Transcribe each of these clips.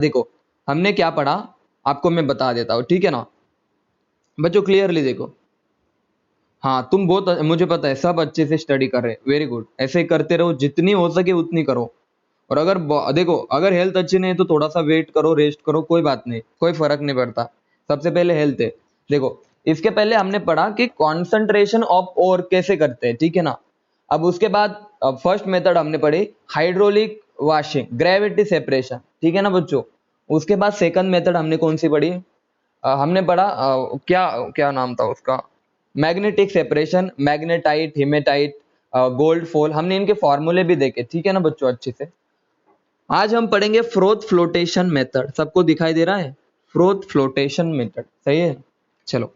देखो हमने क्या पढ़ा आपको मैं बता देता हूँ, ठीक है ना बच्चों, क्लियरली देखो। हाँ तुम बहुत, मुझे पता है सब अच्छे से स्टडी कर रहे हैं, वेरी गुड, ऐसे ही करते रहो, जितनी हो सके उतनी करो। और अगर देखो अगर हेल्थ अच्छी नहीं है तो थोड़ा सा वेट करो, रेस्ट करो, कोई बात नहीं, कोई फर्क नहीं पड़ता, सबसे पहले हेल्थ है। देखो इसके पहले हमने पढ़ा कि कॉन्सेंट्रेशन ऑफ ओर कैसे करते हैं, ठीक है ना। अब उसके बाद फर्स्ट मेथड हमने पढ़ी हाइड्रोलिक वॉशिंग, ग्रेविटी सेपरेशन, ठीक है ना बच्चों। उसके बाद सेकंड मेथड हमने कौन सी पढ़ी, हमने पढ़ा क्या क्या नाम था उसका, magnetic separation, magnetite, hematite, gold fall, हमने इनके फॉर्मूले भी देखे, ठीक है ना बच्चों अच्छे से। आज हम पढ़ेंगे फ्रोथ फ्लोटेशन मेथड, सबको दिखाई दे रहा है, फ्रोथ फ्लोटेशन मेथड, सही है। चलो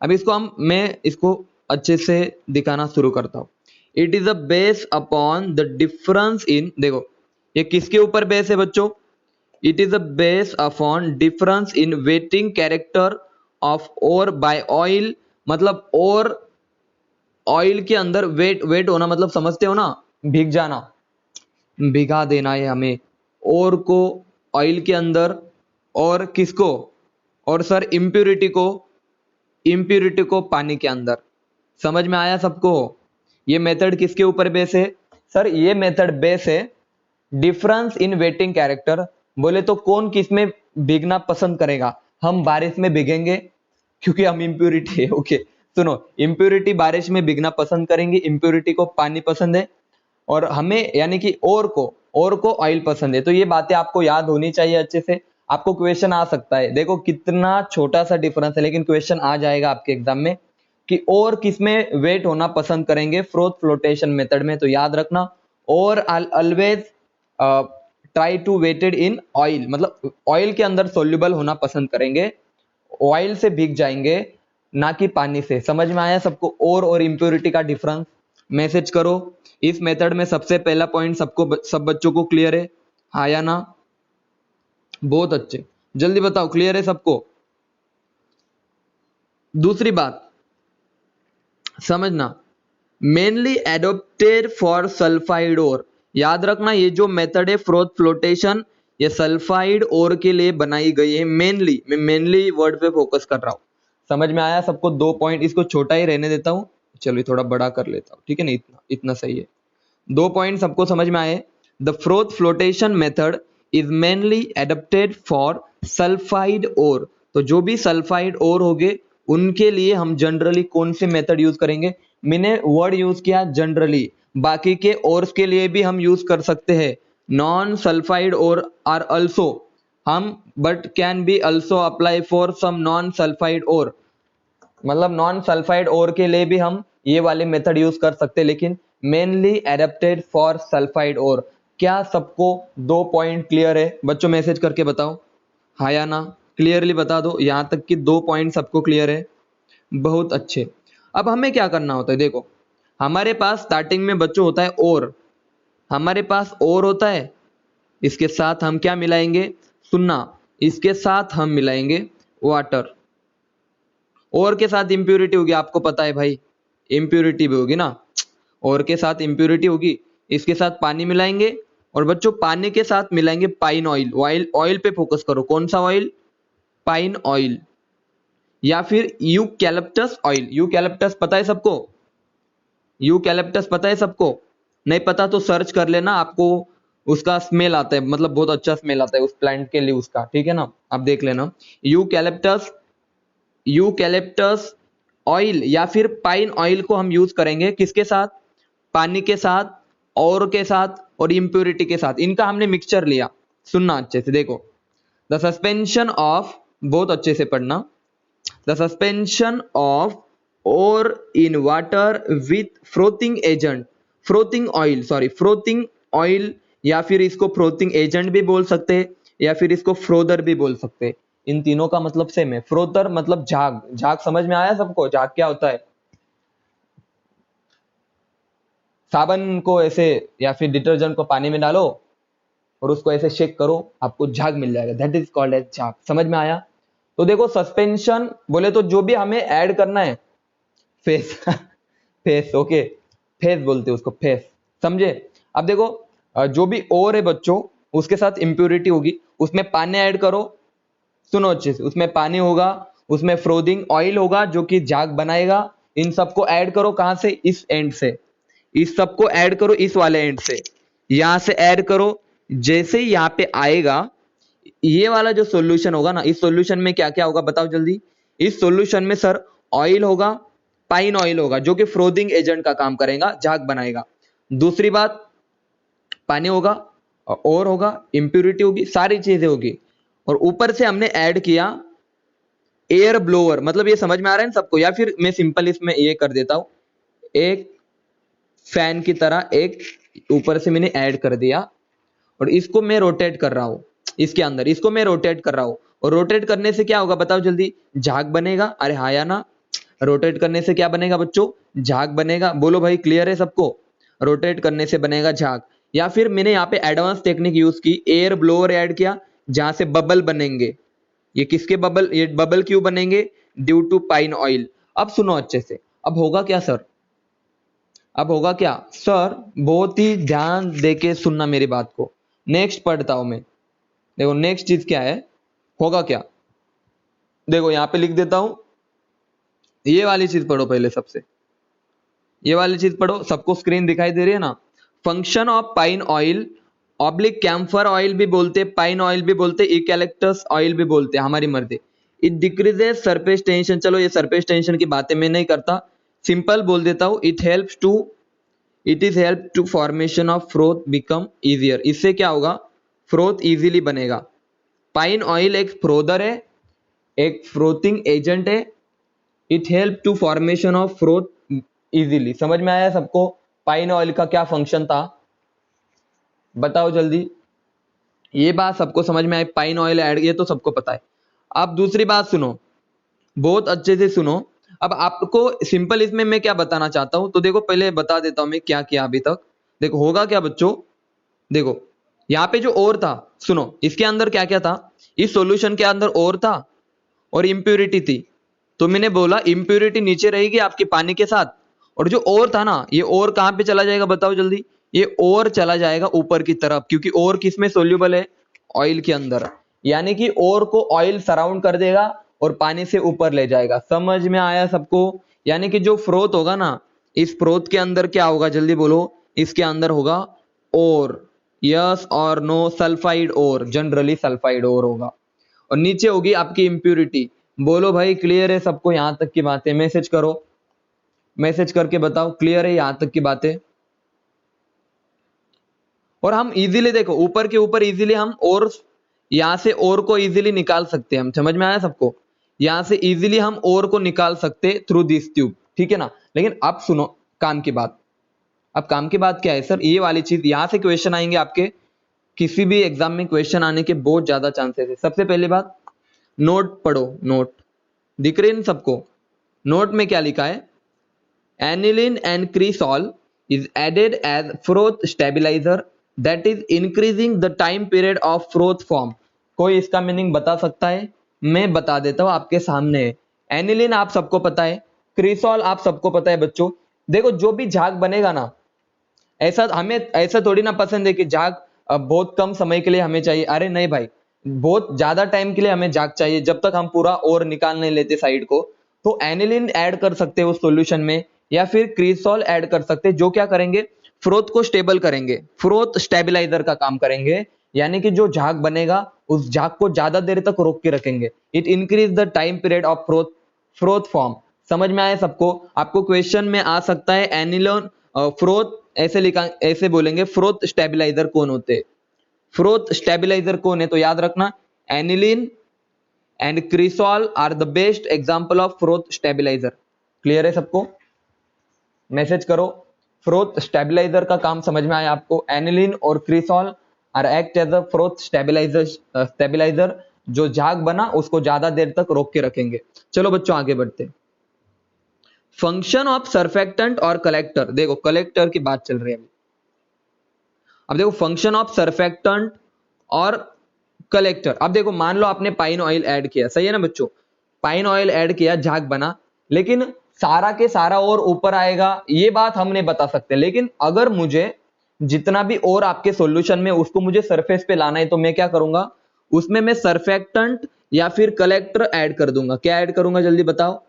अब इसको मैं इसको अच्छे से दिखाना शुरू करता हूँ। It is a base upon the difference in, देखो ये किसके ऊपर बेस है बच्चों, it is a base upon difference in wetting character of ore by oil, मतलब और ऑयल के अंदर वेट, वेट होना मतलब समझते हो ना, भीग जाना, भिगा देना है हमें और को ऑयल के अंदर, और किसको, और सर इम्प्यूरिटी को पानी के अंदर। समझ में आया सबको, ये मेथड किसके ऊपर बेस है सर, ये मेथड बेस है डिफरेंस इन वेटिंग कैरेक्टर। बोले तो कौन किस में भीगना पसंद करेगा, हम बारिश में भीगेंगे क्योंकि हम इम्प्यूरिटी है, ओके सुनो, इम्प्यूरिटी बारिश में भीगना पसंद करेंगे, इम्प्यूरिटी को पानी पसंद है, और हमें यानी कि और को ऑयल पसंद है। तो ये बातें आपको याद होनी चाहिए अच्छे से, आपको क्वेश्चन आ सकता है, देखो कितना छोटा सा डिफरेंस है लेकिन क्वेश्चन आ जाएगा आपके एग्जाम में कि और किसमें वेट होना पसंद करेंगे फ्रोथ फ्लोटेशन मेथड में। तो याद रखना, और always try to wetted in oil, मतलब ऑयल के अंदर सोल्यूबल होना पसंद करेंगे, ऑयल से भीग जाएंगे ना कि पानी से। समझ में आया सबको, और इम्प्योरिटी का डिफरेंस, मैसेज करो। इस मेथड में सबसे पहला पॉइंट सबको, सब बच्चों को क्लियर है, हाँ या ना, बहुत अच्छे, जल्दी बताओ क्लियर है सबको। दूसरी बात समझना, mainly adopted for sulphide ore, याद रखना ये जो मेथड है फ्रोथ फ्लोटेशन, ये सल्फाइड ओर के लिए बनाई गई है मेनली, मैं मेनली वर्ड पे फोकस कर रहा हूं। समझ में आया सबको, दो पॉइंट, इसको छोटा ही रहने देता हूं, चलो थोड़ा बड़ा कर लेता हूं, ठीक है ना, इतना इतना सही है। दो पॉइंट सबको समझ में आए, the froth flotation method is mainly adapted for sulphide ore, तो जो भी सल्फाइड ओर होगे उनके लिए हम जनरली कौन से मेथड यूज करेंगे, मैंने वर्ड यूज किया जनरली, बाकी के ओर्स के लिए भी हम यूज कर सकते हैं, non sulphide ore are also हम, but can be also apply for some non sulphide ore, मतलब नॉन सल्फाइड ओर के लिए भी हम ये वाले मेथड यूज कर सकते हैं, लेकिन mainly adapted for sulphide ore. क्या सबको दो पॉइंट क्लियर है बच्चों, मैसेज करके बताओ हाँ या ना, क्लियरली बता दो, यहां तक कि दो पॉइंट सबको क्लियर है, बहुत अच्छे। अब हमें क्या करना होता है, देखो हमारे पास स्टार्टिंग में बच्चों होता है और, हमारे पास और होता है, इसके साथ हम क्या मिलाएंगे, सुनना, इसके साथ हम मिलाएंगे वाटर, और के साथ इंप्यूरिटी होगी, आपको पता है भाई इंप्यूरिटी भी होगी ना, और के साथ इंप्यूरिटी होगी, इसके साथ पानी मिलाएंगे, और बच्चों पानी के साथ मिलाएंगे पाइन ऑयल, ऑयल ऑयल पे फोकस करो, कौन सा ऑयल, पाइन ऑयल, या फिर यूकैलिप्टस ऑयल, यूकैलिप्टस पता है सबको, यूकैलिप्टस पता है सबको, नहीं पता तो सर्च कर लेना, आपको उसका स्मेल आता है, मतलब बहुत अच्छा स्मेल आता है उस प्लांट के लिए उसका, ठीक है ना, आप देख लेना, यूकैलिप्टस, यूकैलिप्टस ऑयल या फिर पाइन ऑयल को हम यूज करेंगे किसके साथ, पानी के साथ, और के साथ, और इम्प्यूरिटी के साथ, इनका हमने मिक्सचर लिया। सुनना अच्छे से, देखो द सस्पेंशन ऑफ, बहुत अच्छे से पढ़ना, द सस्पेंशन ऑफ और in water with frothing agent, frothing oil, sorry frothing oil, या फिर इसको फ्रोथिंग एजेंट भी बोल सकते हैं, या फिर इसको फ्रोदर भी बोल सकते हैं, इन तीनों का मतलब सेम है। फ्रोदर मतलब झाग, झाग समझ में आया सबको, झाग क्या होता है, साबन को ऐसे या फिर डिटर्जेंट को पानी में डालो और उसको ऐसे शेक करो, आपको झाग मिल जाएगा, दैट इज कॉल्ड एज झाग। समझ में आया, तो देखो सस्पेंशन बोले तो जो भी हमें ऐड करना है, फेस फेस, ओके फेस बोलते हैं उसको, फेस, समझे। अब देखो जो भी और है बच्चों उसके साथ इम्प्योरिटी होगी, उसमें पानी ऐड करो, सुनो अच्छे से, उसमें पानी होगा, उसमें फ्रोदिंग ऑयल होगा जो कि झाग बनाएगा। इन सबको ऐड करो कहां से, इस एंड से, इस सबको ऐड करो इस वाले एंड से, यहां से ऐड करो। जैसे ही यहाँ पे आएगा ये वाला जो सॉल्यूशन होगा ना, इस सॉल्यूशन में क्या क्या होगा बताओ जल्दी। इस सॉल्यूशन में सर ऑयल होगा, पाइन ऑयल होगा जो कि फ्रोदिंग एजेंट का काम करेगा, झाग बनाएगा। दूसरी बात, पानी होगा और होगा, इंप्योरिटी होगी, सारी चीजें होगी। और ऊपर से हमने ऐड किया एयर ब्लोअर, मतलब ये समझ में आ रहा है ना सबको, या फिर मैं सिंपल इसमें ये कर देता हूं, एक फैन की तरह एक ऊपर से मैंने ऐड कर दिया और इसको मैं रोटेट कर रहा हूं, इसके अंदर इसको मैं रोटेट कर रहा हूं। और रोटेट करने से क्या होगा बताओ जल्दी, झाग बनेगा। अरे हाँ या ना, रोटेट करने से क्या बनेगा बच्चों, झाग बनेगा। बोलो भाई क्लियर है सबको, रोटेट करने से बनेगा झाग। या फिर मैंने यहाँ पे एडवांस टेक्निक यूज की, एयर ब्लोअर ऐड किया जहां से बबल बनेंगे। ये किसके बबल, ये बबल क्यों बनेंगे, ड्यू टू पाइन ऑयल। अब सुनो अच्छे से, अब होगा क्या सर, अब होगा क्या सर, बहुत ही ध्यान देके सुनना मेरी बात को। नेक्स्ट पढ़ता हूं मैं, देखो नेक्स्ट चीज क्या है, होगा क्या, देखो यहां पे लिख देता हूं। ये वाली चीज पढ़ो पहले सबसे, ये वाली चीज पढ़ो, सबको स्क्रीन दिखाई दे रही है ना। Function of pine oil oblique camphor oil भी बोलते, पाइन ऑयल भी बोलते, इकैलिप्टस ऑयल भी बोलते, हमारी मर्जी। इट डिक्रीजेस सरफेस टेंशन, चलो ये सरफेस टेंशन की बातें मैं नहीं करता, सिंपल बोल देता हूं। It is help to formation of froth become easier, इससे क्या होगा, फ्रोथ इजीली बनेगा। पाइन ऑयल एक फ्रोदर है, एक फ्रोथिंग एजेंट है। It help to formation of froth easily. समझ में आया सबको, पाइन ऑयल का क्या फंक्शन था बताओ जल्दी। ये बात सबको समझ में आई, पाइन ऑयल ऐड, ये तो सबको पता है। अब दूसरी बात सुनो, बहुत अच्छे से सुनो। अब आपको सिंपल इसमें मैं क्या बताना चाहता हूं, तो देखो पहले बता देता हूं मैं क्या किया अभी तक। देखो होगा क्या बच्चों, देखो यहाँ पे जो और था, सुनो इसके अंदर क्या क्या था, इस सॉल्यूशन के अंदर और था और इम्प्योरिटी थी। तो मैंने बोला इम्प्योरिटी नीचे रहेगी आपके पानी के साथ, और जो और था ना, ये और कहां पे चला जाएगा बताओ जल्दी, ये और चला जाएगा ऊपर की तरफ, क्योंकि और किस में सोल्यूबल है, ऑयल के अंदर। यानी कि और को ऑयल सराउंड कर देगा और पानी से ऊपर ले जाएगा। समझ में आया सबको। यानी कि जो फ्रोथ होगा ना, इस फ्रोथ के अंदर क्या होगा जल्दी बोलो, इसके अंदर होगा और, यस और नो, सल्फाइड और, जनरली सल्फाइड और होगा। और नीचे होगी आपकी इंप्योरिटी। बोलो भाई क्लियर है सबको, यहां तक की बातें मैसेज करो, मैसेज करके बताओ क्लियर है यहां तक की बातें। और हम इजीली देखो ऊपर के ऊपर इजीली हम और यहां से और को इजीली निकाल सकते हैं हम, समझ में आया सबको, यहां से इजीली हम और को निकाल सकते थ्रू दिस ट्यूब, ठीक है ना। लेकिन अब सुनो काम की बात, अब काम की बात क्या है सर, ये वाली चीज यहां से क्वेश्चन आएंगे आपके, किसी भी एग्जाम में क्वेश्चन आने के बहुत ज्यादा चांसेस है। सबसे पहली बात, नोट पढ़ो, नोट दिख रहे इन सबको, नोट में क्या लिखा है, aniline and cresol is added as froth stabilizer that is increasing the time period of froth form। कोई इसका मीनिंग बता सकता है, मैं बता देता हूं आपके सामने। एनिलिन आप सबको पता है, क्रिसॉल आप सबको पता है बच्चों। देखो जो भी झाग बनेगा ना, ऐसा हमें ऐसा थोड़ी ना पसंद है कि झाग बहुत कम समय के लिए हमें चाहिए, अरे नहीं भाई, बहुत ज्यादा टाइम के लिए हमें झाग चाहिए, जब तक हम पूरा और निकाल नहीं लेते साइड को। तो एनिलिन ऐड कर सकते हैं उस सॉल्यूशन में, या फिर क्रिसॉल ऐड कर सकते हैं, जो क्या करेंगे, फ्रोथ को स्टेबल करेंगे, फ्रोथ स्टेबलाइजर का काम करेंगे। यानी कि जो झाग बनेगा उस झाग को ज्यादा देर तक रोक के रखेंगे। It increase the time period of froth form. समझ में आया सबको। आपको क्वेश्चन में आ सकता है एनिलोन फ्रोथ, ऐसे लिखा, ऐसे बोलेंगे फ्रोथ स्टेबलाइजर कौन होते हैं, फ्रोथ स्टेबलाइजर कौन है, तो याद रखना aniline and cresol are the best example of froth stabiliser. Clear है सबको, मैसेज करो। फ्रोथ स्टेबलाइजर का काम समझ में आया आपको, एनिलिन और cresol are act as a froth stabiliser, जो झाग बना उसको ज्यादा देर तक रोक के रखेंगे। चलो बच्चों आगे बढ़ते। फंक्शन ऑफ सरफेक्टेंट और कलेक्टर, देखो कलेक्टर की बात चल रही है अब देखो फंक्शन ऑफ सरफेक्टेंट और कलेक्टर। अब देखो मान लो आपने पाइन ऑयल ऐड किया, सही है ना बच्चों, पाइन ऑयल ऐड किया, झाग बना, लेकिन सारा के सारा और ऊपर आएगा ये बात हम नहीं बता सकते। लेकिन अगर मुझे जितना भी और आपके सॉल्यूशन में उसको मुझे सरफेस पे लाना है, तो मैं क्या करूंगा, उसमें मैं सरफेक्टेंट या फिर कलेक्टर ऐड कर दूंगा। क्या ऐड करूंगा जल्दी बताओ।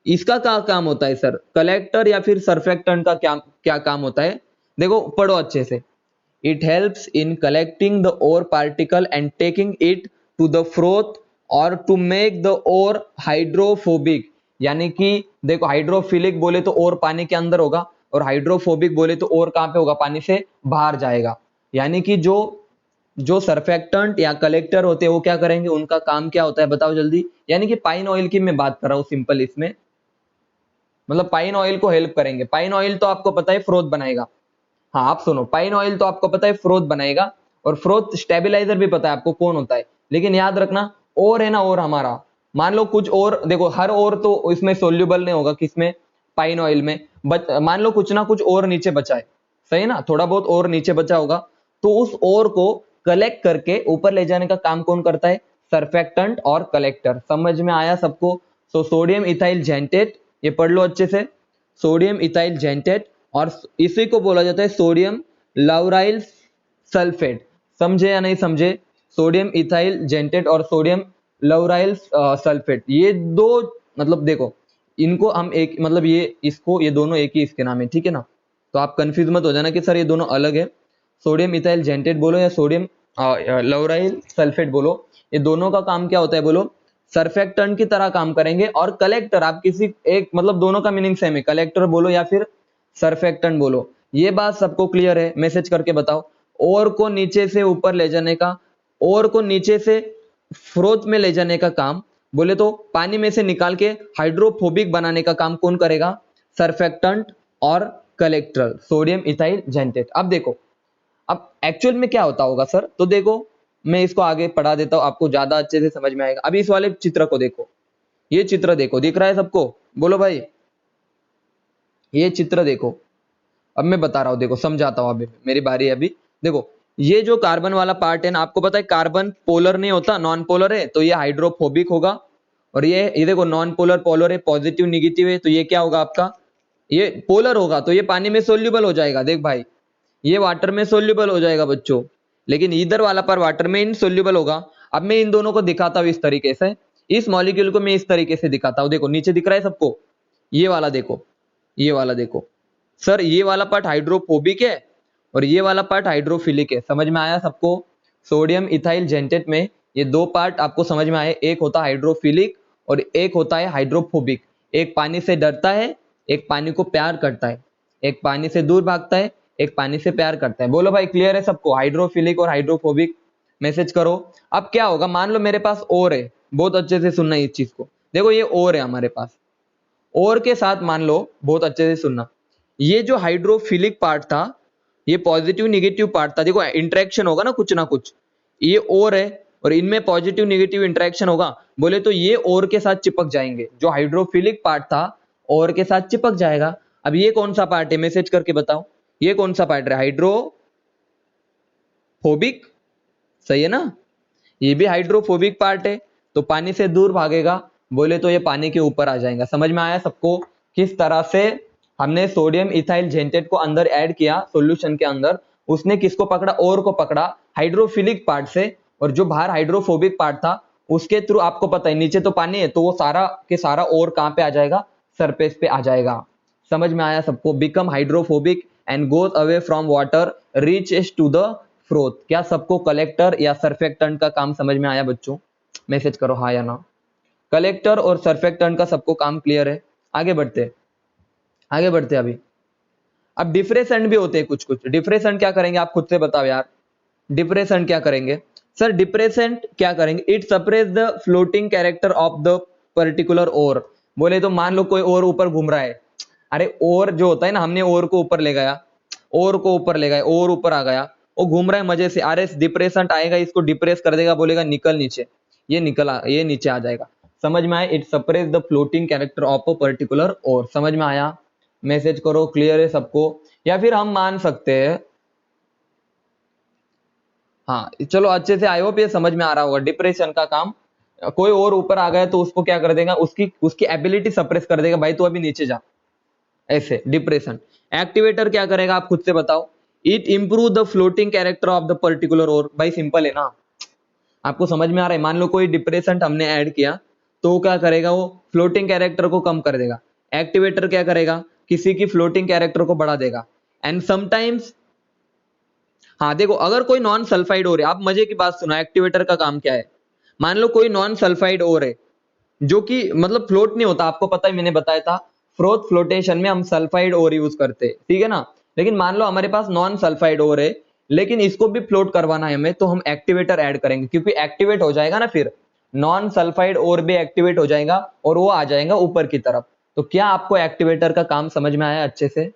इसका क्या काम होता है सर, कलेक्टर या फिर सरफेक्टेंट का क्या क्या काम होता है। देखो पढ़ो अच्छे से। It helps in collecting the ore particle and taking it to the froth और to make the ore hydrophobic. यानी कि देखो हाइड्रोफिलिक बोले तो ओर पानी के अंदर होगा, और हाइड्रोफोबिक बोले तो ओर कहां पे होगा, पानी से बाहर जाएगा। यानी कि जो जो सरफेक्टेंट या कलेक्टर होते हैं वो क्या करेंगे, उनका काम क्या होता है बताओ जल्दी। यानी कि पाइन ऑयल की मैं बात कर रहा हूं सिंपल, इसमें मतलब पाइन ऑयल को हेल्प करेंगे। पाइन ऑयल तो आपको पता है फ्रोथ बनाएगा। हाँ आप सुनो, पाइन ऑयल तो आपको पता है फ्रोथ बनाएगा, और फ्रोथ स्टेबलाइजर भी पता है आपको कौन होता है। लेकिन याद रखना और है ना, और हमारा मान लो कुछ और, देखो हर और तो इसमें सोल्यूबल नहीं होगा, किसमें, पाइन ऑयल में। मान लो कुछ ना कुछ और नीचे बचा है, सही ना, थोड़ा बहुत और नीचे बचा होगा, तो उस और को कलेक्ट करके ऊपर ले जाने का काम कौन करता है, सरफेक्टेंट और कलेक्टर। समझ में आया सबको। सो सोडियम इथाइल जेंटेट, ये पढ़ लो अच्छे से, सोडियम इथाइल जेंटेट, और इसी को बोला जाता है सोडियम लाउराइल सल्फेट। समझे या नहीं समझे, सोडियम इथाइल जेंटेट और सोडियम लाउराइल सल्फेट, ये दो मतलब देखो इनको हम एक मतलब ये इसको ये दोनों एक ही इसके नाम है, ठीक है ना। तो आप कंफ्यूज मत हो जाना कि सर ये दोनों अलग है। सोडियम इथाइल जेंटेट बोलो या सोडियम लाउराइल सल्फेट बोलो, ये दोनों का काम क्या होता है बोलो, सरफेक्टेंट की तरह काम करेंगे। और कलेक्टर आप किसी एक मतलब दोनों का मीनिंग सेम है, कलेक्टर बोलो या फिर सरफेक्टेंट बोलो। ये बात सबको क्लियर है, मैसेज करके बताओ। और को नीचे से ऊपर ले जाने का, और को नीचे से फ्रोथ में ले जाने का काम बोले तो पानी में से निकाल के हाइड्रोफोबिक बनाने का काम कौन करेगा, सरफेक्टेंट और कलेक्टर, सोडियम इथाइल जेंटेट। अब देखो अब एक्चुअल में क्या होता होगा सर, तो देखो मैं इसको आगे पढ़ा देता हूं, आपको ज्यादा अच्छे से समझ में आएगा। अभी इस वाले चित्र को देखो, ये चित्र देखो, दिख रहा है सबको, बोलो भाई। ये चित्र देखो, अब मैं बता रहा हूं, देखो समझाता हूं, अभी मेरी बारी है। अभी देखो ये जो कार्बन वाला पार्ट है ना, आपको पता है कार्बन पोलर नहीं होता, नॉन पोलर है, तो ये हाइड्रोफोबिक होगा। और ये देखो नॉन पोलर पोलर है, पॉजिटिव निगेटिव है, तो ये क्या होगा आपका, ये पोलर होगा, तो ये पानी में सोल्यूबल हो जाएगा। देख भाई ये वाटर में सोल्यूबल हो जाएगा बच्चों, लेकिन इधर वाला पर वाटर में इनसोल्यूबल होगा। अब मैं इन दोनों को दिखाता हूं इस तरीके से, इस मॉलिक्यूल को मैं इस तरीके से दिखाता हूं। देखो नीचे दिख रहा है सबको, ये वाला देखो, ये वाला देखो सर, ये वाला पार्ट हाइड्रोफोबिक है और ये वाला पार्ट हाइड्रोफिलिक है। समझ में आया सबको। सोडियम इथाइल जेंटेट में ये दो पार्ट आपको समझ में आए, एक होता है हाइड्रोफिलिक और एक होता है हाइड्रोफोबिक। एक पानी से डरता है, एक पानी को प्यार करता है, एक पानी से दूर भागता है, एक पानी से प्यार करता है। बोलो भाई क्लियर है सबको, हाइड्रोफिलिक और हाइड्रोफोबिक, मैसेज करो। अब क्या होगा, मान लो मेरे पास और है, बहुत अच्छे से सुनना इस चीज को, देखो ये और है हमारे पास, और के साथ मान लो, बहुत अच्छे से सुनना, ये जो हाइड्रोफिलिक पार्ट था, ये पॉजिटिव निगेटिव पार्ट था, देखो इंटरेक्शन होगा ना कुछ ना कुछ, ये और है और इनमें पॉजिटिव निगेटिव इंटरेक्शन होगा, बोले तो ये और के साथ चिपक जाएंगे। जो हाइड्रोफिलिक पार्ट था और के साथ चिपक जाएगा। अब ये कौन सा पार्ट है, मैसेज करके बताओ, ये कौन सा पार्ट है, हाइड्रोफोबिक, सही है ना, ये भी हाइड्रोफोबिक पार्ट है, तो पानी से दूर भागेगा, बोले तो ये पानी के ऊपर आ जाएगा। समझ में आया सबको किस तरह से हमने सोडियम इथाइल जेंटेट को अंदर ऐड किया सॉल्यूशन के अंदर, उसने किसको पकड़ा, और को पकड़ा हाइड्रोफिलिक पार्ट से, और जो बाहर हाइड्रोफोबिक पार्ट था उसके थ्रू आपको पता है नीचे तो पानी है, तो वो सारा के सारा और कहां पे आ जाएगा, सरफेस पे आ जाएगा। समझ में आया सबको, become hydrophobic and goes away from water reaches to the froth. क्या सबको कलेक्टर या सरफेक्टेंट का काम समझ में आया बच्चों, मैसेज करो हाँ या ना। कलेक्टर और सरफेक्टेंट का सबको काम क्लियर है। आगे बढ़ते, आगे बढ़ते अभी। अब डिफ्रेसेंट भी होते हैं कुछ कुछ, डिफ्रेसेंट क्या करेंगे आप खुद से बताओ यार, डिप्रेसेंट क्या करेंगे सर, डिप्रेसेंट क्या करेंगे, it suppress the floating character of the particular ore. बोले तो मान लो कोई और ऊपर घूम रहा है, अरे और जो होता है ना, हमने और को ऊपर ले गया, और को ऊपर ले गए, और ऊपर आ गया, वो घूम रहा है मजे से, अरे डिप्रेसेंट आएगा इसको डिप्रेस कर देगा, बोलेगा निकल नीचे, ये ये नीचे आ जाएगा। समझ में आया, it suppress the floating character of a particular ore. समझ में आया, मैसेज करो क्लियर है सबको। या फिर हम मान सकते हैं, हाँ चलो अच्छे से, आई होप ये समझ में आ रहा होगा। डिप्रेशन का काम, कोई और ऊपर आ गया तो उसको क्या कर देगा, उसकी उसकी एबिलिटी सप्रेस कर देगा, भाई तू अभी नीचे जा, ऐसे डिप्रेशन। एक्टिवेटर क्या करेगा आप खुद से बताओ, it improve the floating character of the particular ore. भाई सिंपल है ना, आपको समझ में आ रहा है। मान लो कोई डिप्रेसेंट हमने ऐड किया तो क्या करेगा, वो फ्लोटिंग कैरेक्टर को कम कर देगा। एक्टिवेटर क्या करेगा, किसी की फ्लोटिंग कैरेक्टर को बढ़ा देगा। एंड समटाइम्स, हाँ देखो, अगर कोई नॉन सल्फाइड ओर है, आप मजे की बात सुनो, एक्टिवेटर का काम क्या है। मान लो कोई नॉन सल्फाइड ओर है जो कि मतलब फ्लोट नहीं होता, आपको पता है, मैंने बताया था फ्रोथ फ्लोटेशन में हम सल्फाइड ओर यूज करते हैं, ठीक है ना। लेकिन मान लो हमारे पास नॉन सल्फाइड ओर है, लेकिन इसको भी फ्लोट करवाना है हमें, तो हम एक्टिवेटर ऐड करेंगे, क्योंकि एक्टिवेट हो जाएगा ना, फिर नॉन सल्फाइड ओर भी एक्टिवेट हो जाएगा और वो आ जाएगा ऊपर की तरफ। तो क्या आपको एक्टिवेटर का काम समझ में आया अच्छे से?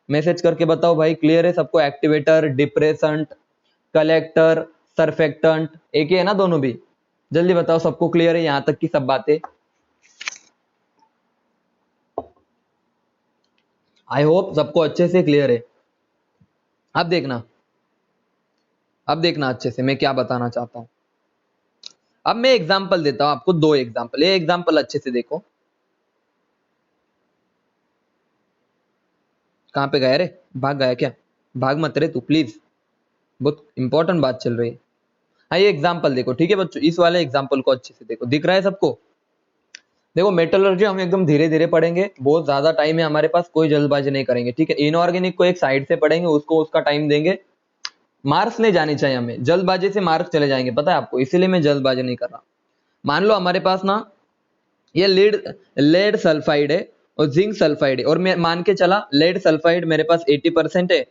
मैसेज करके बताओ भाई, क्लियर है सबको? एक्टिवेटर, डिप्रेसेंट, कलेक्टर, सरफेक्टेंट, एक ही है ना दोनों भी? जल्दी बताओ सबको क्लियर है यहां तक की सब बातें? आई होप सबको अच्छे से क्लियर है। अब देखना, अब देखना अच्छे से मैं क्या बताना चाहता हूं। अब मैं एग्जांपल देता हूं आपको, दो एग्जांपल। ये एग्जांपल अच्छे से देखो। कहां पे गया रे, भाग गया क्या? भाग मत रे तू प्लीज, बहुत इंपॉर्टेंट बात चल रही है। हाँ ये एग्जांपल देखो, ठीक है बच्चों, इस वाले एग्जांपल को अच्छे से देखो, दिख रहा है सबको? देखो मेटलर्जी हम एकदम धीरे धीरे पढ़ेंगे, बहुत ज्यादा टाइम है हमारे पास, कोई जल्दबाजी नहीं करेंगे, ठीक है। इनऑर्गेनिक को एक साइड से पढ़ेंगे, उसको उसका टाइम देंगे। मार्क्स नहीं जाने चाहिए हमें, जल्दबाजी से मार्क्स चले जाएंगे, पता है आपको, इसीलिए मैं जल्दबाजी नहीं कर रहा। मान लो हमारे पास ना ये लेड लेड सल्फाइड है और जिंक सल्फाइड है, और मैं मान के चला लेड सल्फाइड मेरे पास 80% है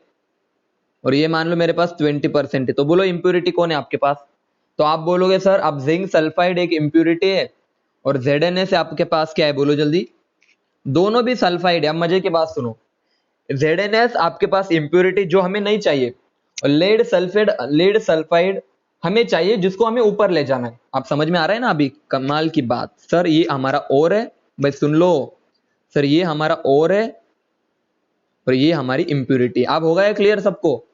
और ये मान लो मेरे पास 20% है। तो बोलो इंप्यूरिटी कौन है आपके पास? तो आप बोलोगे सर अब जिंक सल्फाइड एक इंप्यूरिटी है और ZnS आपके पास क्या है, बोलो जल्दी। दोनों भी सल्फाइड है। अब मजे की बात सुनो, ZnS आपके पास इंप्यूरिटी जो हमें नहीं चाहिए, और लेड सल्फाइड हमें चाहिए, जिसको हमें ऊपर ले जाना है। आप समझ में आ रहा है ना अभी? कमाल की बात। सर ये हमारा और है, भाई सुन लो, सर ये हमारा और है और ये हमारी इंप्यूरिटी। अब हो गया क्लियर सबको?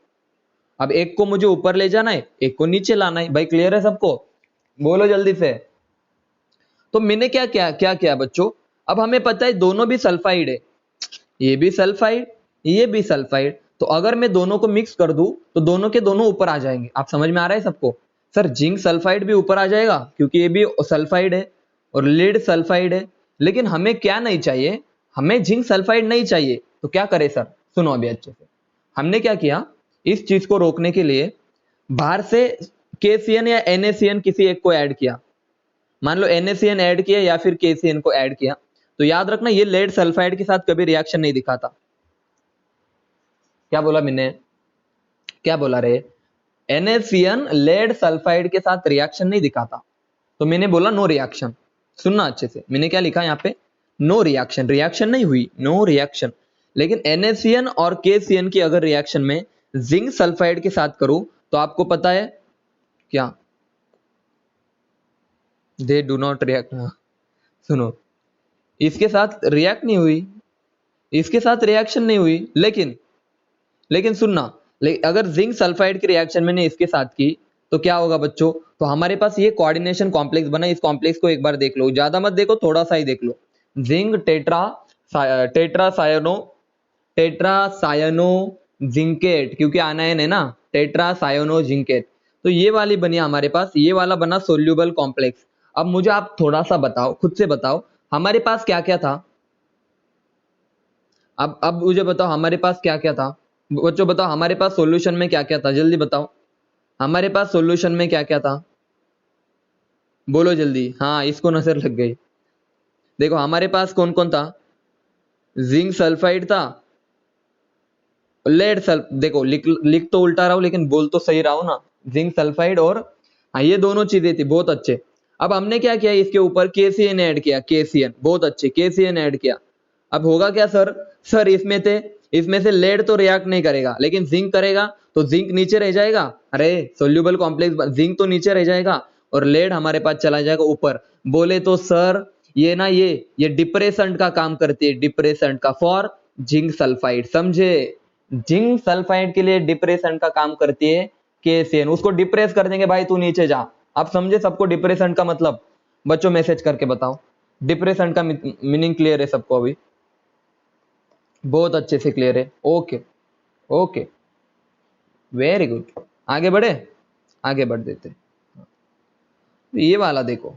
अब एक को मुझे ऊपर ले जाना है, एक को नीचे लाना है, भाई क्लियर है सबको? बोलो जल्दी से। तो मैंने क्या किया बच्चों, अब हमें पता है दोनों भी सल्फाइड है, ये भी सल्फाइड, ये भी सल्फाइड। तो अगर मैं दोनों को मिक्स कर दूं तो दोनों के दोनों ऊपर आ जाएंगे। आप समझ में आ रहा है सबको? सर जिंक सल्फाइड भी ऊपर आ जाएगा क्योंकि ये भी सल्फाइड है और लेड सल्फाइड है। लेकिन हमें क्या नहीं चाहिए, हमें जिंक सल्फाइड नहीं चाहिए। तो क्या करें सर? सुनो अभी अच्छे से। हमने क्या किया, इस चीज को रोकने के लिए बाहर से KCN या NaCN किसी एक को ऐड किया। मान लो NaCN ऐड किया या फिर KCN को ऐड किया, तो याद रखना ये लेड सल्फाइड के साथ कभी रिएक्शन नहीं दिखाता। क्या बोला मैंने, क्या बोला रे? NaCN लेड सल्फाइड के साथ रिएक्शन नहीं दिखाता, तो मैंने बोला नो रिएक्शन। सुनना अच्छे से, मैंने क्या लिखा यहाँ पे? नो रिएक्शन, रिएक्शन नहीं हुई, नो रिएक्शन। लेकिन NaCN और KCN की अगर रिएक्शन में जिंक सल्फाइड के साथ करूं तो आपको पता है क्या, दे डू नॉट रिएक्ट। सुनो, इसके साथ रिएक्ट नहीं हुई, इसके साथ रिएक्शन नहीं हुई, लेकिन लेकिन सुनना, अगर जिंक सल्फाइड की रिएक्शन मैंने इसके साथ की तो क्या होगा बच्चों? तो हमारे पास ये कोऑर्डिनेशन कॉम्प्लेक्स बना। इस कॉम्प्लेक्स को एक बार देख लो, ज्यादा मत देखो, थोड़ा सा ही देख लो। जिंक टेट्रा सायनो जिंकेट, क्योंकि आनायन है ना, टेट्रा सायनो जिंकेट। तो ये वाली बनी हमारे पास, ये वाला बना सोल्यूबल कॉम्प्लेक्स। अब मुझे आप थोड़ा सा बताओ, खुद से बताओ, हमारे पास क्या क्या था? अब मुझे बताओ हमारे पास क्या क्या था? बच्चों बताओ हमारे पास सॉल्यूशन में क्या क्या था, जल्दी बताओ। हमारे पास सॉल्यूशन में क्या क्या था, बोलो जल्दी। हाँ इसको नजर लग गई। देखो हमारे पास कौन कौन था? जिंक सल्फाइड था, लेड सल्फ, देखो लिख तो उल्टा रहा हूं लेकिन बोल तो सही रहा हूं ना। जिंक सल्फाइड और हाँ ये दोनों चीजें थी, बहुत अच्छे। अब हमने क्या किया, इसके ऊपर KCN ऐड किया, KCN बहुत अच्छे, KCN ऐड किया। अब होगा क्या सर? सर इसमें से लेड तो रिएक्ट नहीं करेगा, लेकिन जिंक करेगा, तो जिंक नीचे रह जाएगा। अरे सोल्यूबल कॉम्प्लेक्स जिंक तो नीचे रह जाएगा और लेड हमारे पास चला जाएगा ऊपर। बोले तो सर ये ना ये डिप्रेसेंट का काम करती है, डिप्रेसेंट का, फॉर जिंक सल्फाइड, समझे? जिंक सल्फाइड के लिए डिप्रेसेंट का काम करती है KCN, उसको डिप्रेस कर देंगे, भाई तू नीचे जा। आप समझे सबको डिप्रेसेंट का मतलब? बच्चों मैसेज करके बताओ, डिप्रेसेंट का मीनिंग क्लियर है सबको अभी? बहुत अच्छे से क्लियर है, ओके ओके। वेरी गुड, आगे बढ़े, आगे बढ़ देते। ये वाला देखो,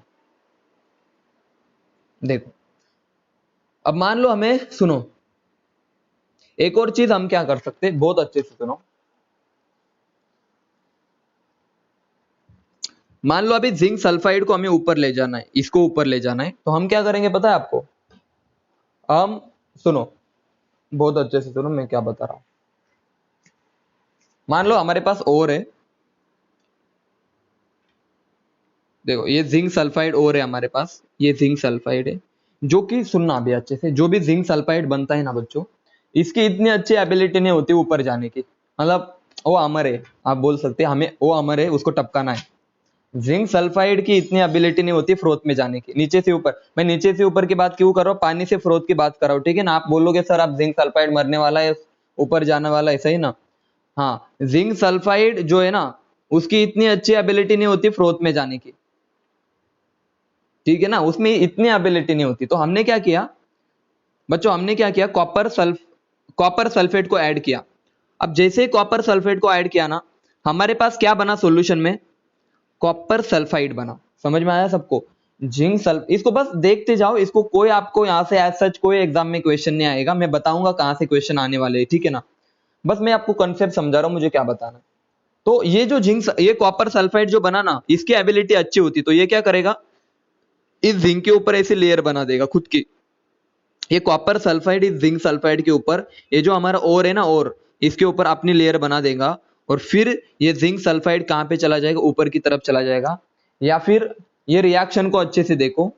देखो अब मान लो हमें, सुनो एक और चीज हम क्या कर सकते हैं, बहुत अच्छे से सुनो। मान लो अभी जिंक सल्फाइड को हमें ऊपर ले जाना है, इसको ऊपर ले जाना है, तो हम क्या करेंगे पता है आपको? हम, सुनो बहुत अच्छे से सुनो मैं क्या बता रहा हूं। मान लो हमारे पास ओर है, देखो ये जिंक सल्फाइड ओर है हमारे पास, ये जिंक सल्फाइड है, जो कि सुनना अभी अच्छे से, जो भी जिंक सल्फाइड बनता है ना बच्चों, इसकी इतनी अच्छी एबिलिटी नहीं होती ऊपर जाने की, मतलब वो अमर है, आप बोल सकते हैं हमें वो अमर है, उसको टपकाना है। जिंक सल्फाइड की इतनी एबिलिटी नहीं होती फ्रोथ में जाने की, नीचे से ऊपर, मैं नीचे से ऊपर की बात क्यों कर रहा हूँ, पानी से फ्रोथ की बात कर रहा हूँ, ठीक है ना। आप बोलोगे सर आप जिंक सल्फाइड मरने वाला है, ऊपर जाने वाला है, सही ना। हाँ, जिंक सल्फाइड जो है ना, उसकी इतनी अच्छी एबिलिटी नहीं होती फ्रोथ में जाने की, ठीक है ना, उसमें इतनी एबिलिटी नहीं होती। तो हमने क्या किया बच्चों, हमने क्या किया, कॉपर सल्फेट को ऐड किया। अब जैसे ही कॉपर सल्फेट को ऐड किया ना, हमारे पास क्या बना सॉल्यूशन में, कॉपर सल्फाइड बना। समझ में आया सबको? जिंक सल्फ, इसको बस देखते जाओ, इसको कोई आपको यहां से एज सच कोई एग्जाम में क्वेश्चन नहीं आएगा, मैं बताऊंगा कहां से क्वेश्चन आने वाले हैं, ठीक है ना। बस मैं आपको कंसेप्ट समझा रहा हूं, मुझे क्या बताना है। तो ये जो ये कॉपर सल्फाइड जो बना ना, इसकी एबिलिटी अच्छी होती, तो ये क्या करेगा, इस जिंक के ऊपर ऐसी लेयर बना देगा खुद की। ये कॉपर सल्फाइड इस जिंक सल्फाइड के ऊपर, ये जो हमारा ओर है ना, और इसके ऊपर अपनी लेयर बना देगा, और फिर ये जिंक सल्फाइड कहां पे चला जाएगा, ऊपर की तरफ चला जाएगा। या फिर ये रिएक्शन को अच्छे से देखो,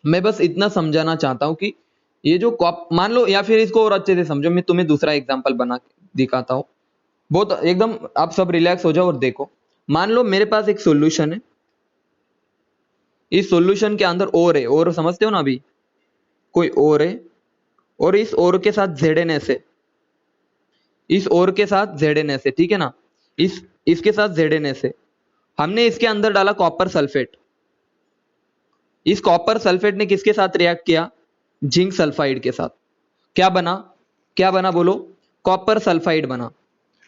मैं बस इतना समझाना चाहता हूं कि ये जो कॉप, मान लो, या फिर इसको और अच्छे से समझो, मैं तुम्हें दूसरा एग्जांपल बना के दिखाता हूं, बहुत एकदम आप सब रिलैक्स हो जाओ और देखो। मान लो मेरे पास एक सॉल्यूशन है, इस सॉल्यूशन के अंदर ओर है, और समझते हो ना, अभी कोई ओर है, और इस ओर के साथ ZnS है, इस ओर के साथ ZnS है, ठीक है ना, इसके साथ ZnS है। हमने इसके अंदर डाला कॉपर सल्फेट, इस कॉपर सल्फेट ने किसके साथ रिएक्ट किया, जिंक सल्फाइड के साथ। क्या बना, क्या बना बोलो, कॉपर सल्फाइड बना।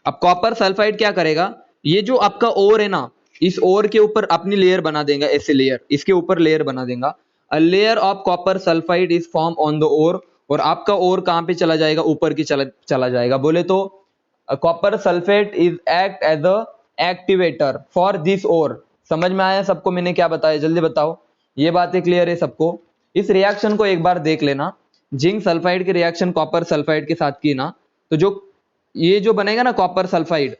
अब कॉपर सल्फाइड क्या करेगा, ये जो आपका ओर है ना, इस ओर के ऊपर अपनी लेयर बना देगा, ऐसे लेयर, इसके ऊपर लेयर बना देगा। A layer of copper sulphide is form on the ore, और आपका ओर कहां पे चला जाएगा, ऊपर की चला जाएगा। बोले तो copper sulphate is act as a activator for this ore. समझ में आया सबको मैंने क्या बताया, जल्दी बताओ, ये बातें क्लियर है सबको? इस रिएक्शन को एक बार देख लेना, जिंक सल्फाइड की रिएक्शन कॉपर सल्फाइड के साथ की ना, तो जो ये जो बनेगा ना कॉपर सल्फाइड,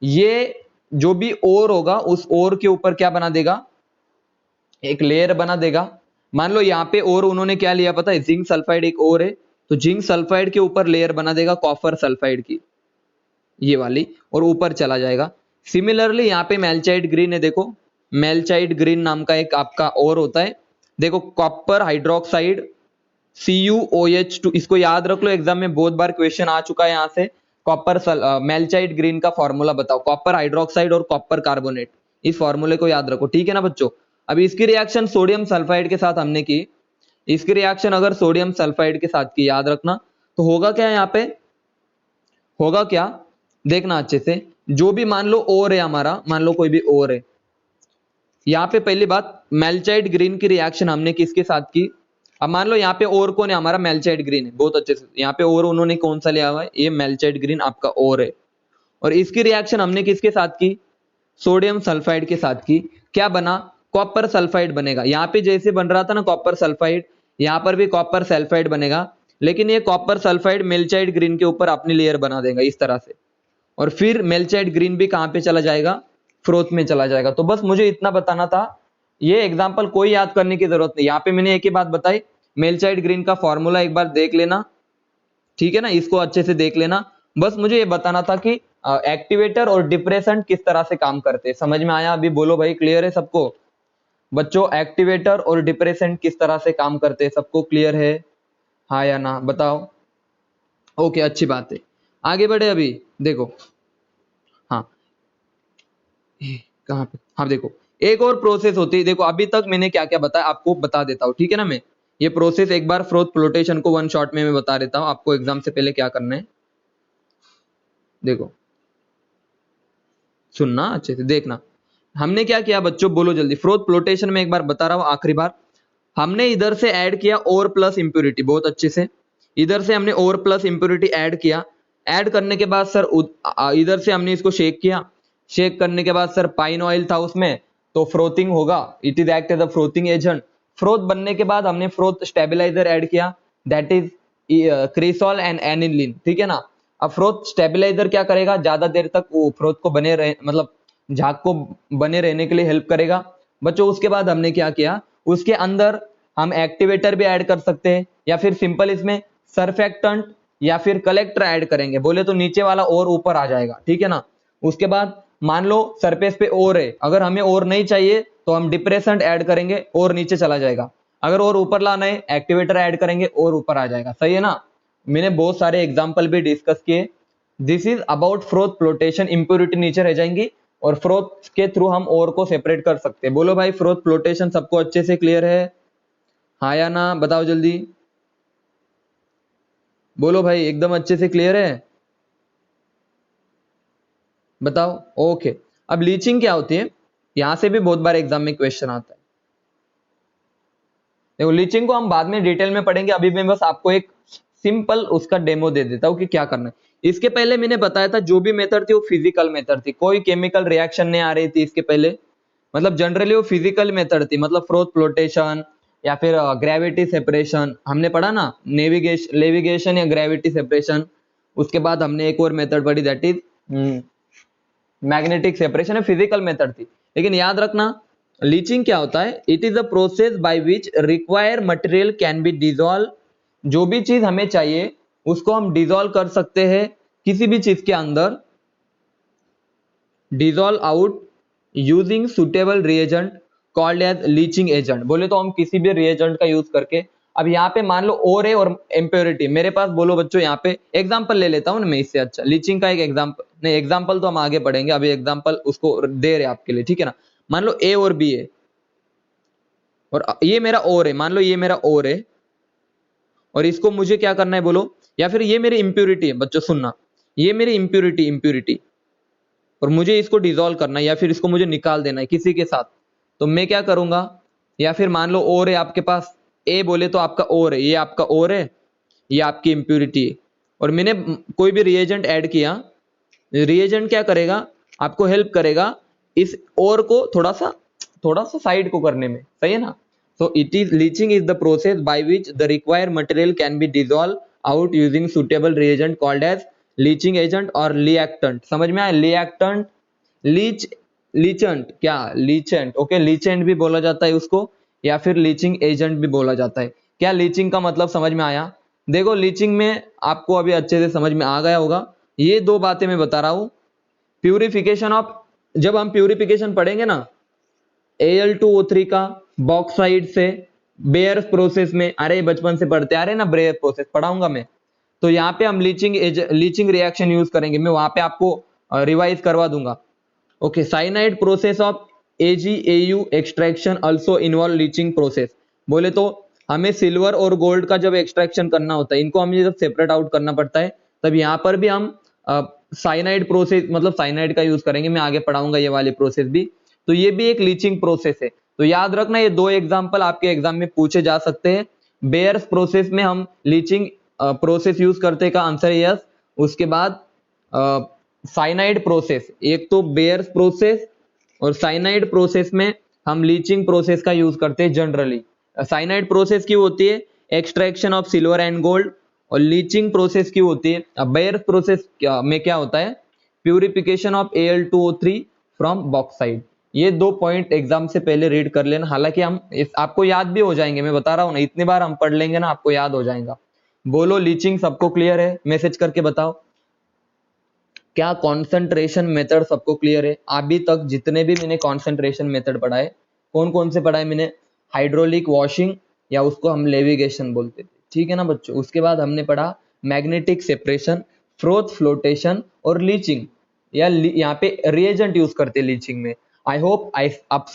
ये जो भी ओर होगा उस ओर के ऊपर क्या बना देगा, एक लेयर बना देगा। मान लो यहाँ पे और उन्होंने क्या लिया पता है, जिंक सल्फाइड एक और है, तो जिंक सल्फाइड के ऊपर लेयर बना देगा कॉपर सल्फाइड की, ये वाली, और ऊपर चला जाएगा। सिमिलरली यहाँ पे मेल्चाइट ग्रीन है, देखो मेल्चाइट ग्रीन नाम का एक आपका और होता है, देखो कॉपर हाइड्रोक्साइड CuOH2, इसको याद रख लो, एग्जाम में बहुत बार क्वेश्चन आ चुका है यहाँ से। कॉपर मेल्चाइट ग्रीन का फॉर्मूला बताओ, कॉपर हाइड्रोक्साइड और कॉपर कार्बोनेट, इस फॉर्मूले को याद रखो, ठीक है ना बच्चों। अभी इसकी रिएक्शन सोडियम सल्फाइड के साथ हमने की, इसकी रिएक्शन अगर सोडियम सल्फाइड के साथ की, याद रखना, तो होगा क्या यहाँ पे, होगा क्या, देखना अच्छे से। जो भी मान लो ओर है हमारा, मान लो कोई भी ओर है, यहाँ पे पहली बात मेल्चाइट ग्रीन की रिएक्शन हमने किसके साथ की। अब मान लो यहाँ पे और कौन है, हमारा मेल्चाइट ग्रीन है, बहुत अच्छे से यहाँ पे और उन्होंने कौन सा लिया हुआ है, ये मेल्चाइट ग्रीन आपका और है, और इसकी रिएक्शन हमने किसके साथ की, सोडियम सल्फाइड के साथ की। क्या बना, कॉपर सल्फाइड बनेगा। यहाँ पे जैसे बन रहा था ना कॉपर सल्फाइड, यहाँ पर भी कॉपर सल्फाइड बनेगा, लेकिन ये कॉपर सल्फाइड मेल्चाइट ग्रीन के ऊपर अपनी लेयर बना देगा इस तरह से, और फिर मेल्चाइट ग्रीन भी कहां पे चला जाएगा, फ्रोथ में चला जाएगा। तो बस मुझे इतना बताना था, ये एग्जांपल कोई याद करने की जरूरत नहीं, यहाँ पे मैंने एक ही बात बताई, मेल्चाइट ग्रीन का फॉर्मूला एक बार देख लेना, ठीक है ना, इसको अच्छे से देख लेना। बस मुझे ये बताना था कि एक्टिवेटर और डिप्रेसेंट किस तरह से काम करते हैं, समझ में आया? अभी बोलो भाई, क्लियर है सबको बच्चों, एक्टिवेटर और डिप्रेसेंट किस तरह से काम करते हैं, सबको क्लियर है, हाँ या ना बताओ? ओके, अच्छी बात है, आगे बढ़े। अभी देखो, हाँ कहाँ पे, हाँ देखो, एक और प्रोसेस होती है, देखो अभी तक मैंने क्या क्या बताया आपको बता देता हूँ, ठीक है ना। मैं ये प्रोसेस एक बार फ्रोथ फ्लोटेशन को वन शॉट में मैं बता देता हूँ आपको, एग्जाम से पहले क्या करना है। देखो सुनना अच्छे से, देखना हमने क्या किया बच्चों, बोलो जल्दी। फ्रोथ फ्लोटेशन में एक बार बता रहा हूं आखिरी बार, हमने इधर से ऐड किया और प्लस इंप्योरिटी, बहुत अच्छे से इधर से हमने और प्लस इंप्योरिटी ऐड किया। ऐड करने के बाद सर इधर से हमने इसको शेक किया, शेक करने के बाद सर पाइन ऑयल था उसमें, तो फ्रोथिंग होगा, it is act as a frothing agent. Froth बनने के बाद हमने फ्रोथ स्टेबलाइजर ऐड किया, that is cresol and aniline, ठीक है ना। अब फ्रोथ स्टेबलाइजर क्या करेगा, ज्यादा देर तक वो फ्रोथ को बने रहे, मतलब झाग को बने रहने के लिए हेल्प करेगा बच्चों। उसके बाद हमने क्या किया, उसके अंदर हम एक्टिवेटर भी ऐड कर सकते हैं, या फिर सिंपल इसमें सरफेक्टेंट या फिर कलेक्टर ऐड करेंगे, बोले तो नीचे वाला और ऊपर आ जाएगा, ठीक है ना। उसके बाद मान लो सरफेस पे और है, अगर हमें और नहीं चाहिए तो हम डिप्रेसेंट ऐड करेंगे और नीचे चला जाएगा, अगर और ऊपर लाना है एक्टिवेटर ऐड करेंगे और ऊपर आ जाएगा, सही है ना। मैंने बहुत सारे एग्जाम्पल भी डिस्कस किए। This is about froth flotation, impurity नीचे रह जाएंगी और फ्रोथ के थ्रू हम और को सेपरेट कर सकते हैं। बोलो भाई फ्रोथ फ्लोटेशन सबको अच्छे से क्लियर है, हाँ या ना, बताओ जल्दी, बोलो भाई एकदम अच्छे से क्लियर है, बताओ। ओके, अब लीचिंग क्या होती है, यहां से भी बहुत बार एग्जाम में क्वेश्चन आता है। देखो लीचिंग को हम बाद में डिटेल में पढ़ेंगे, अभी मैं बस आपको एक सिंपल उसका डेमो दे देता हूं कि क्या करना है। इसके पहले मैंने बताया था जो भी मेथड थी वो फिजिकल मेथड थी, कोई केमिकल रिएक्शन नहीं आ रही थी इसके पहले, मतलब जनरली वो फिजिकल मेथड थी, मतलब फ्रोथ फ्लोटेशन या फिर ग्रेविटी सेपरेशन हमने पढ़ा ना, लेविगेशन या ग्रेविटी सेपरेशन। उसके बाद हमने एक और मेथड पढ़ी, दैट इज मैग्नेटिक सेपरेशन, है फिजिकल मेथड थी। लेकिन याद रखना लीचिंग क्या होता है, it is a process by which require material can B dissolve, जो भी चीज हमें चाहिए उसको हम डिजोल्व कर सकते हैं किसी भी चीज के अंदर, dissolve out using suitable reagent called as leaching agent. बोले तो हम किसी भी रिएजेंट का यूज करके, अब यहाँ पे मान लो और है और इम्प्योरिटी मेरे पास, बोलो बच्चों यहाँ पे एग्जांपल ले लेता हूँ ना मैं इससे, अच्छा लीचिंग का एक एग्जांपल नहीं, एग्जांपल तो हम आगे पढ़ेंगे, अभी एग्जांपल उसको दे रहे आपके लिए, ठीक है ना। मान लो ए और बी है और ये मेरा और है, मान लो ये मेरा और है और इसको मुझे क्या करना है बोलो, या फिर ये मेरी इंप्योरिटी है बच्चों, सुनना, ये मेरी इंप्योरिटी और मुझे इसको डिसॉल्व करना है या फिर इसको मुझे निकाल देना है किसी के साथ, तो मैं क्या करूंगा, या फिर मान लो और है आपके पास, ए बोले तो आपका और है, ये आपका और है, ये आपकी इंप्योरिटी है, और मैंने कोई भी रिएजेंट ऐड किया, रिएजेंट क्या करेगा, आपको हेल्प करेगा इस और को थोड़ा सा साइड को करने में, सही है ना। So it is leaching is the process by which the required material can be dissolve out using suitable reagent called as leaching agent और लिएक्टेंट। समझ में आया, लिएक्टेंट, लीचेंट, क्या लीचेंट, ओके, लीचेंट भी बोला जाता है उसको, या फिर लीचिंग एजेंट भी बोला जाता है। क्या लीचिंग का मतलब समझ में आया। देखो लीचिंग में आपको अभी अच्छे से समझ में आ गया होगा, ये दो बातें मैं बता रहा हूं। प्यूरिफिकेशन ऑफ, जब हम प्यूरिफिकेशन पढ़ेंगे ना Al2O3 का बॉक्साइड से बेयर प्रोसेस में, अरे बचपन से पढ़ते आ रहे ना, बेयर प्रोसेस पढ़ाऊंगा मैं, तो यहाँ पे हम लीचिंग रिएक्शन यूज करेंगे, मैं वहां पे आपको रिवाइज करवा दूंगा। Okay, cyanide process of AgAu extraction also involve leaching process. बोले तो हमें सिल्वर और गोल्ड का जब एक्सट्रैक्शन करना होता है, इनको हमें जब सेपरेट आउट करना पड़ता है, तब यहाँ पर भी हम साइनाइड प्रोसेस, मतलब साइनाइड का यूज करेंगे, मैं आगे पढ़ाऊंगा ये वाली प्रोसेस भी, तो ये भी एक लीचिंग प्रोसेस है। तो याद रखना ये दो एग्जांपल आपके एग्जाम में पूछे जा सकते हैं। बेयर्स प्रोसेस में हम लीचिंग प्रोसेस यूज करते का आंसर है यस। उसके बाद साइनाइड प्रोसेस, एक तो बेयर्स प्रोसेस और साइनाइड प्रोसेस में हम लीचिंग प्रोसेस का यूज करते हैं जनरली। साइनाइड प्रोसेस की होती है extraction of silver and gold, और लीचिंग प्रोसेस की होती है, बेयर्स प्रोसेस में क्या होता है, purification of Al2O3 from bauxite. ये दो पॉइंट एग्जाम से पहले रीड कर लेना, हालांकि हम आपको याद भी हो जाएंगे, मैं बता रहा हूं ना, इतनी बार हम पढ़ लेंगे ना आपको याद हो जाएगा। बोलो लीचिंग सबको क्लियर है, मैसेज करके बताओ। क्या कॉन्सेंट्रेशन मेथड सबको क्लियर है। अभी तक जितने भी मैंने कॉन्सेंट्रेशन मेथड पढ़ाए, कौन कौन से पढ़ाए मैंने, हाइड्रोलिक वॉशिंग या उसको हम लेविगेशन बोलते थे, ठीक है ना बच्चों। उसके बाद हमने पढ़ा मैग्नेटिक सेपरेशन, फ्रोथ फ्लोटेशन और लीचिंग, या यहाँ पे रिएजेंट यूज करते लीचिंग में। आई होप आप